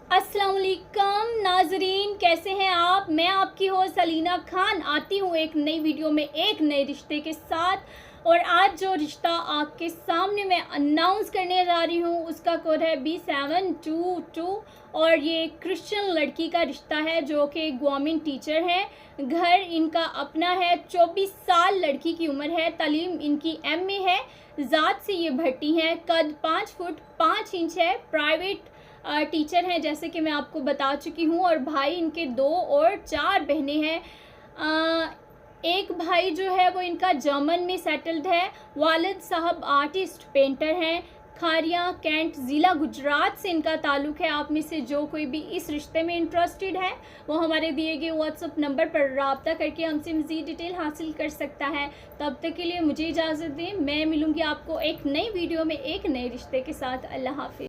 अस्सलाम वालेकुम नाजरीन, कैसे हैं आप। मैं आपकी होस्ट सलीना खान आती हूँ एक नई वीडियो में एक नए रिश्ते के साथ। और आज जो रिश्ता आपके सामने मैं अनाउंस करने जा रही हूँ उसका कोड है B722 और ये क्रिश्चियन लड़की का रिश्ता है जो कि गवर्नमेंट टीचर है। घर इनका अपना है, 24 साल लड़की की उम्र है, तालीम इनकी MA है, ज़ात से ये भर्ती हैं, कद 5 फुट 5 इंच है, प्राइवेट टीचर हैं जैसे कि मैं आपको बता चुकी हूँ। और भाई इनके 2 और 4 बहनें हैं। एक भाई जो है वो इनका जर्मन में सेटल्ड है। वालिद साहब आर्टिस्ट पेंटर हैं। खारिया कैंट ज़िला गुजरात से इनका ताल्लुक़ है। आप में से जो कोई भी इस रिश्ते में इंटरेस्टेड है वो हमारे दिए गए व्हाट्सएप नंबर पर रब्ता करके हमसे मज़ीद डिटेल हासिल कर सकता है। तब तक के लिए मुझे इजाज़त दें। मैं मिलूँगी आपको एक नई वीडियो में एक नए रिश्ते के साथ। अल्लाह हाफ़िज़।